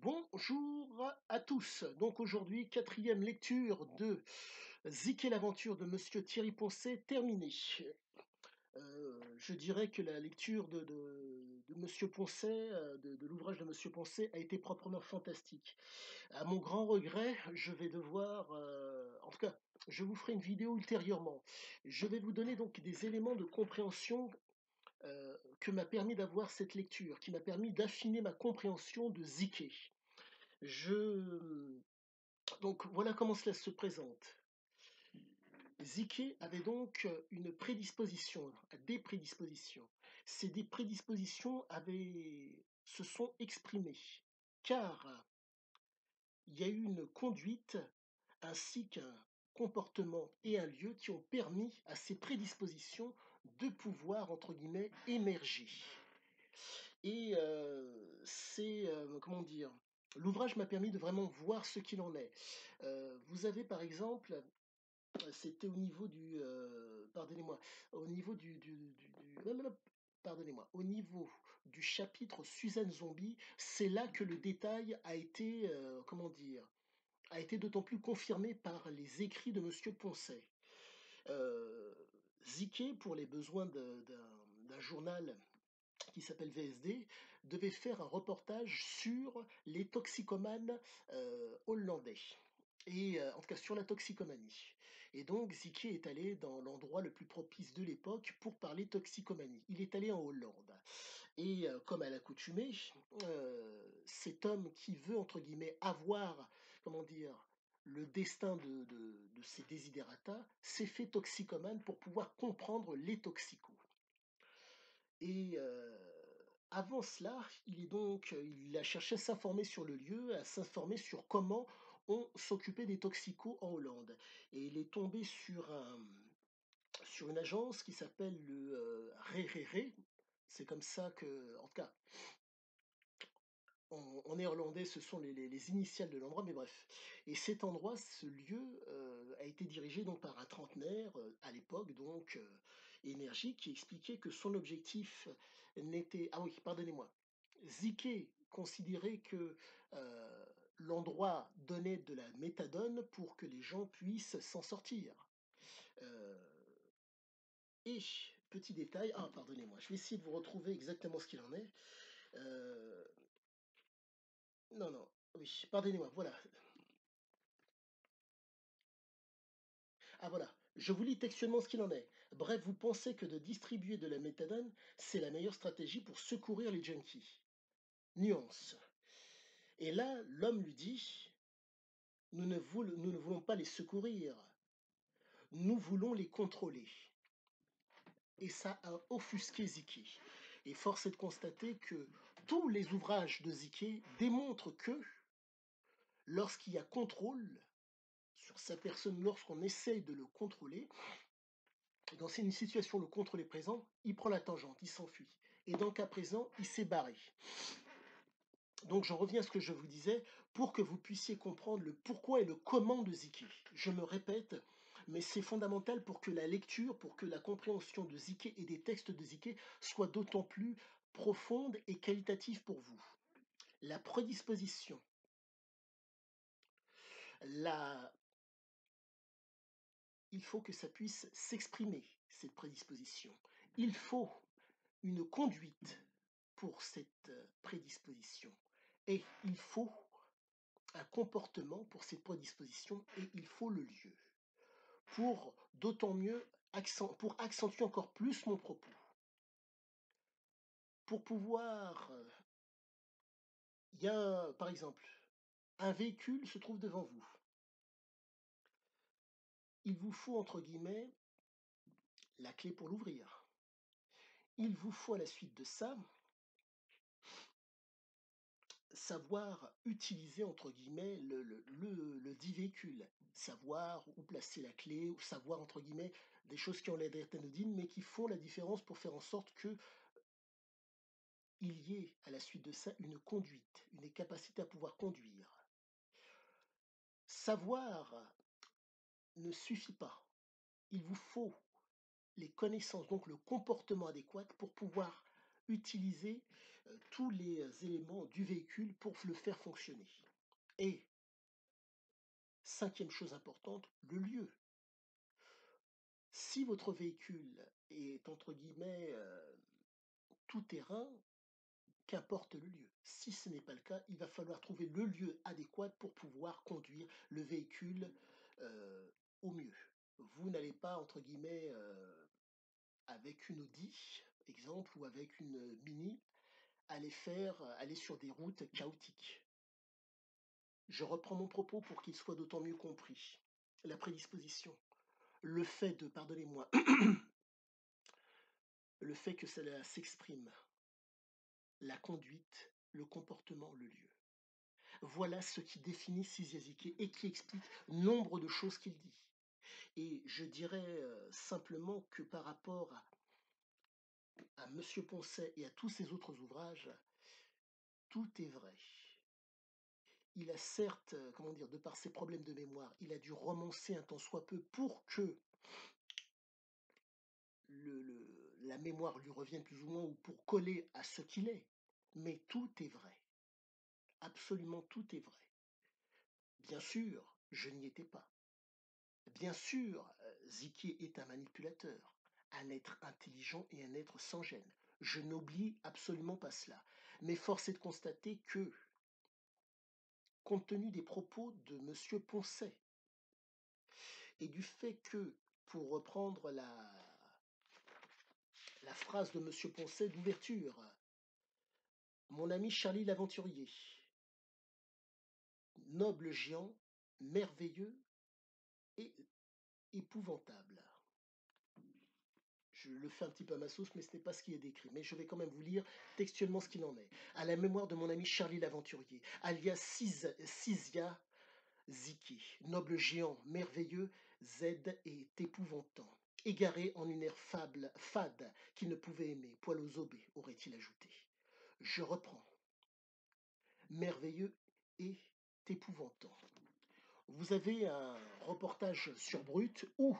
Bonjour à tous. Donc aujourd'hui, quatrième lecture de Ziké l'aventure de Monsieur Thierry Poncet terminée. Je dirais que la lecture de Monsieur Poncet, de l'ouvrage de Monsieur Poncet, a été proprement fantastique. À mon grand regret, je vais devoir, en tout cas, je vous ferai une vidéo ultérieurement. Je vais vous donner donc des éléments de compréhension que m'a permis d'avoir cette lecture, qui m'a permis d'affiner ma compréhension de Ziké. Je Donc voilà comment cela se présente. Ziké avait donc une prédisposition, des prédispositions. Des prédispositions se sont exprimées, car il y a eu une conduite ainsi qu'un comportement et un lieu qui ont permis à ces prédispositions de pouvoir, entre guillemets, émerger. Et comment dire, l'ouvrage m'a permis de vraiment voir ce qu'il en est. Vous avez par exemple, c'était au niveau pardonnez-moi, au niveau pardonnez-moi, au niveau du chapitre Suzanne Zombie, c'est là que le détail a été, comment dire, a été d'autant plus confirmé par les écrits de Monsieur Poncet. Ziké, pour les besoins d'un journal qui s'appelle VSD, devait faire un reportage sur les toxicomanes hollandais. Et en tout cas sur la toxicomanie. Et donc Ziké est allé dans l'endroit le plus propice de l'époque pour parler toxicomanie. Il est allé en Hollande. Et comme à l'accoutumée, cet homme qui veut, entre guillemets, avoir, comment dire, le destin de ses desiderata, s'est fait toxicomane pour pouvoir comprendre les toxicos. Et avant cela, il a cherché à s'informer sur le lieu, à s'informer sur comment on s'occupait des toxicos en Hollande. Et il est tombé sur une agence qui s'appelle le Ré. C'est comme ça que, en tout cas, en néerlandais, ce sont les initiales de l'endroit, mais bref. Et cet endroit, ce lieu, a été dirigé donc par un trentenaire, à l'époque, donc énergique, qui expliquait que son objectif n'était... Ah oui, pardonnez-moi. Ziké considérait que l'endroit donnait de la méthadone pour que les gens puissent s'en sortir. Euh, et, petit détail, ah pardonnez-moi, je vais essayer de vous retrouver exactement ce qu'il en est. Euh, non, non, oui, pardonnez-moi, voilà. Ah voilà, je vous lis textuellement ce qu'il en est. Bref, vous pensez que de distribuer de la méthadone, c'est la meilleure stratégie pour secourir les junkies. Nuance. Et là, l'homme lui dit, nous ne voulons pas les secourir, nous voulons les contrôler. Et ça a offusqué Ziké. Et force est de constater que tous les ouvrages de Ziké démontrent que lorsqu'il y a contrôle sur sa personne, lorsqu'on essaye de le contrôler, dans une situation, le contrôle est présent, il prend la tangente, il s'enfuit. Et dans le cas présent, il s'est barré. Donc j'en reviens à ce que je vous disais, pour que vous puissiez comprendre le pourquoi et le comment de Ziké. Je me répète, mais c'est fondamental pour que la lecture, pour que la compréhension de Ziké et des textes de Ziké soit d'autant plus profonde et qualitative pour vous. La prédisposition, la... il faut que ça puisse s'exprimer, cette prédisposition. Il faut une conduite pour cette prédisposition. Et il faut un comportement pour cette prédisposition et il faut le lieu. Pour d'autant mieux, pour accentuer encore plus mon propos. Pour pouvoir, il y a, par exemple, un véhicule se trouve devant vous. Il vous faut, entre guillemets, la clé pour l'ouvrir. Il vous faut à la suite de ça savoir utiliser entre guillemets le dit véhicule, savoir où placer la clé, ou savoir entre guillemets des choses qui ont l'air d'être anodines, mais qui font la différence pour faire en sorte que il y ait à la suite de ça une conduite, une capacité à pouvoir conduire. Savoir ne suffit pas. Il vous faut les connaissances, donc le comportement adéquat pour pouvoir utiliser tous les éléments du véhicule pour le faire fonctionner. Et cinquième chose importante, le lieu. Si votre véhicule est entre guillemets, tout terrain, qu'importe le lieu. Si ce n'est pas le cas, il va falloir trouver le lieu adéquat pour pouvoir conduire le véhicule, heu, au mieux. Vous n'allez pas entre guillemets, avec une Audi, exemple, ou avec une Mini, aller sur des routes chaotiques. Je reprends mon propos pour qu'il soit d'autant mieux compris. La prédisposition, le fait de pardonnez-moi, le fait que cela s'exprime, la conduite, le comportement, le lieu. Voilà ce qui définit Siziaziki et qui explique nombre de choses qu'il dit. Et je dirais simplement que par rapport à Monsieur Poncet et à tous ses autres ouvrages, tout est vrai. Il a certes, comment dire, de par ses problèmes de mémoire, il a dû romancer un tant soit peu pour que la mémoire lui revienne plus ou moins ou pour coller à ce qu'il est. Mais tout est vrai. Absolument tout est vrai. Bien sûr, je n'y étais pas. Bien sûr, Ziki est un manipulateur, un être intelligent et un être sans gêne. Je n'oublie absolument pas cela. Mais force est de constater que, compte tenu des propos de Monsieur Poncet et du fait que, pour reprendre la phrase de Monsieur Poncet d'ouverture, mon ami Charlie l'aventurier, noble géant, merveilleux et épouvantable. Je le fais un petit peu à ma sauce, mais ce n'est pas ce qui est décrit. Mais je vais quand même vous lire textuellement ce qu'il en est. À la mémoire de mon ami Charlie l'aventurier, alias Sizia Ziki, noble géant, merveilleux, Z est épouvantant. Égaré en une ère fade qu'il ne pouvait aimer, poil aux obés, aurait-il ajouté. Je reprends. Merveilleux et épouvantant. Vous avez un reportage sur Brut où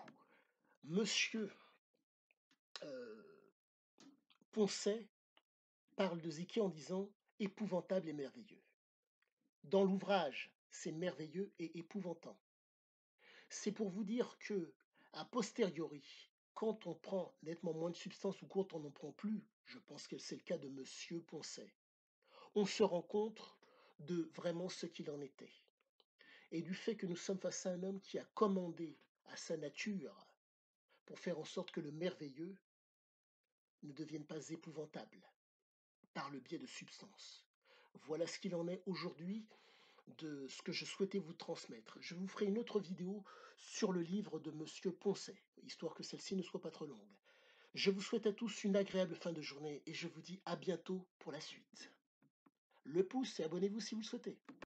Monsieur euh, Poncet parle de Ziki en disant épouvantable et merveilleux. Dans l'ouvrage, c'est merveilleux et épouvantant. C'est pour vous dire que, a posteriori, quand on prend nettement moins de substance ou quand on n'en prend plus, je pense que c'est le cas de Monsieur Poncet, on se rend compte de vraiment ce qu'il en était. Et du fait que nous sommes face à un homme qui a commandé à sa nature pour faire en sorte que le merveilleux ne devienne pas épouvantable par le biais de substances. Voilà ce qu'il en est aujourd'hui de ce que je souhaitais vous transmettre. Je vous ferai une autre vidéo sur le livre de Monsieur Poncet, histoire que celle-ci ne soit pas trop longue. Je vous souhaite à tous une agréable fin de journée et je vous dis à bientôt pour la suite. Le pouce et abonnez-vous si vous le souhaitez.